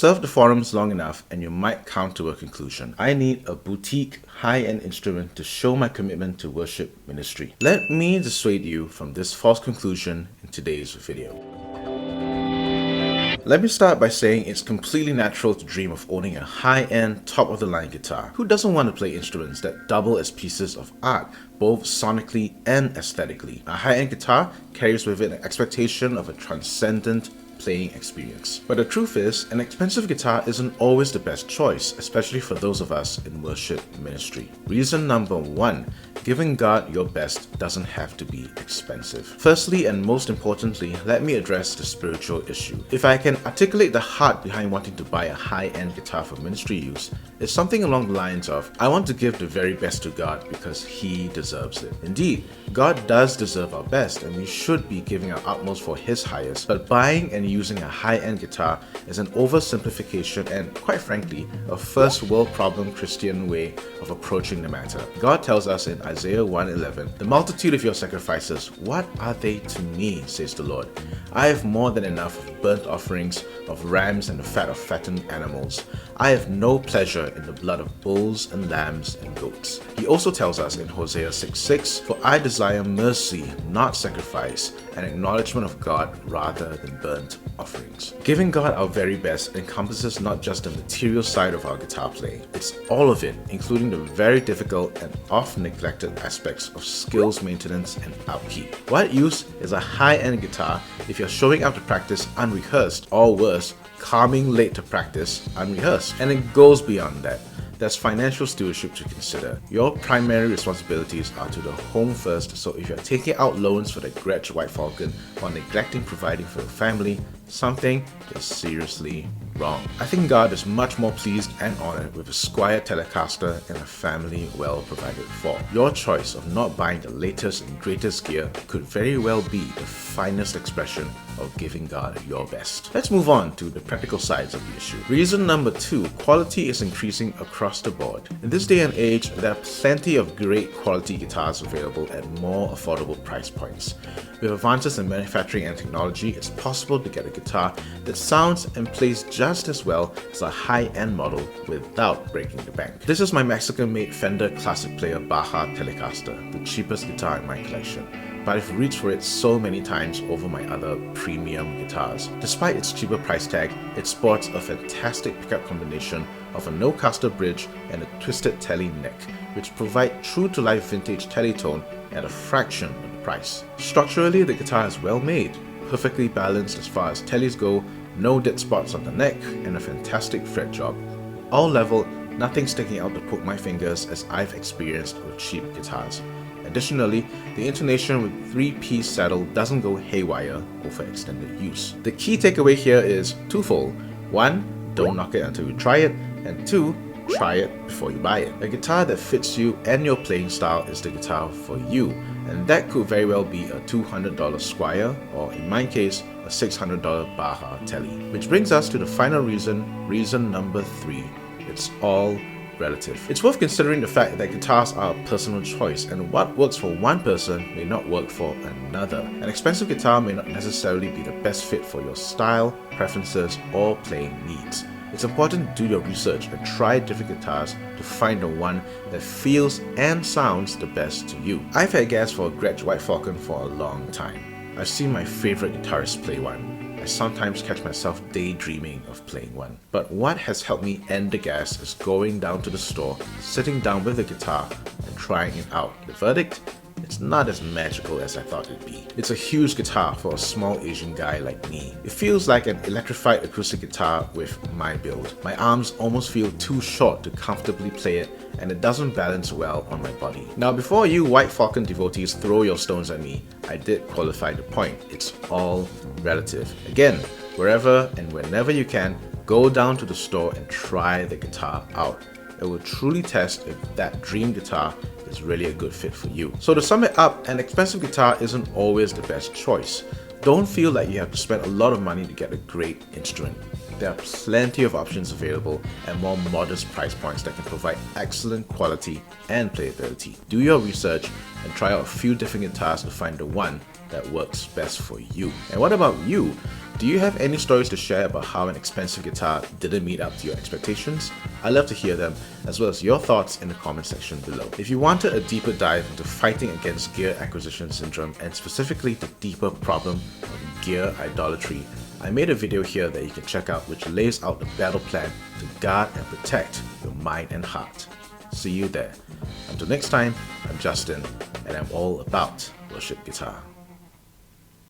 surfed the forums long enough and you might come to a conclusion. I need a boutique, high-end instrument to show my commitment to worship ministry. Let me dissuade you from this false conclusion in today's video. Let me start by saying it's completely natural to dream of owning a high-end, top-of-the-line guitar. Who doesn't want to play instruments that double as pieces of art, both sonically and aesthetically? A high-end guitar carries with it an expectation of a transcendent playing experience. But the truth is, an expensive guitar isn't always the best choice, especially for those of us in worship ministry. Reason number 1, giving God your best doesn't have to be expensive. Firstly, and most importantly, let me address the spiritual issue. If I can articulate the heart behind wanting to buy a high-end guitar for ministry use, it's something along the lines of, I want to give the very best to God because He deserves it. Indeed, God does deserve our best and we should be giving our utmost for His highest, but buying and using a high-end guitar is an oversimplification and, quite frankly, a first world problem Christian way of approaching the matter. God tells us in Isaiah 1:11, "The multitude of your sacrifices, what are they to me, says the Lord? I have more than enough of burnt offerings, of rams and the fat of fattened animals. I have no pleasure in the blood of bulls and lambs and goats." He also tells us in Hosea 6:6, "For I desire mercy, not sacrifice, an acknowledgement of God rather than burnt offerings." Giving God our very best encompasses not just the material side of our guitar playing, it's all of it, including the very difficult and often neglected aspects of skills maintenance and upkeep. What use is a high-end guitar if you're showing up to practice unrehearsed, or worse, coming late to practice unrehearsed? And it goes beyond that. There's financial stewardship to consider. Your primary responsibilities are to the home first, so if you're taking out loans for the Gretsch White Falcon while neglecting providing for your family, something is seriously wrong. I think God is much more pleased and honored with a Squire Telecaster and a family well provided for. Your choice of not buying the latest and greatest gear could very well be the finest expression of giving God your best. Let's move on to the practical sides of the issue. Reason number 2, quality is increasing across the board. In this day and age, there are plenty of great quality guitars available at more affordable price points. With advances in manufacturing and technology, it's possible to get a guitar that sounds and plays just as well as a high-end model without breaking the bank. This is my Mexican-made Fender Classic Player Baja Telecaster, the cheapest guitar in my collection, but I've reached for it so many times over my other premium guitars. Despite its cheaper price tag, it sports a fantastic pickup combination of a no-caster bridge and a twisted telly neck, which provide true-to-life vintage telly tone at a fraction of the price. Structurally, the guitar is well made, perfectly balanced as far as tellies go, no dead spots on the neck, and a fantastic fret job. All level, nothing sticking out to poke my fingers as I've experienced with cheap guitars. Additionally, the intonation with 3-piece saddle doesn't go haywire over extended use. The key takeaway here is twofold. 1, don't knock it until you try it, and 2, try it before you buy it. A guitar that fits you and your playing style is the guitar for you, and that could very well be a $200 Squire, or in my case, a $600 Baja Telly. Which brings us to the final reason number 3. It's all relative. It's worth considering the fact that guitars are a personal choice, and what works for one person may not work for another. An expensive guitar may not necessarily be the best fit for your style, preferences, or playing needs. It's important to do your research and try different guitars to find the one that feels and sounds the best to you. I've had gas for a Gretsch White Falcon for a long time. I've seen my favorite guitarists play one. I sometimes catch myself daydreaming of playing one. But what has helped me end the gas is going down to the store, sitting down with the guitar, and trying it out. The verdict? It's not as magical as I thought it'd be. It's a huge guitar for a small Asian guy like me. It feels like an electrified acoustic guitar with my build. My arms almost feel too short to comfortably play it, and it doesn't balance well on my body. Now, before you White Falcon devotees throw your stones at me, I did qualify the point. It's all relative. Again, wherever and whenever you can, go down to the store and try the guitar out. It will truly test if that dream guitar is really a good fit for you. So to sum it up, an expensive guitar isn't always the best choice. Don't feel like you have to spend a lot of money to get a great instrument. There are plenty of options available at more modest price points that can provide excellent quality and playability. Do your research and try out a few different guitars to find the one that works best for you. And what about you? Do you have any stories to share about how an expensive guitar didn't meet up to your expectations? I'd love to hear them, as well as your thoughts in the comment section below. If you wanted a deeper dive into fighting against gear acquisition syndrome, and specifically the deeper problem of gear idolatry, I made a video here that you can check out which lays out the battle plan to guard and protect your mind and heart. See you there. Until next time, I'm Justin, and I'm all about worship guitar.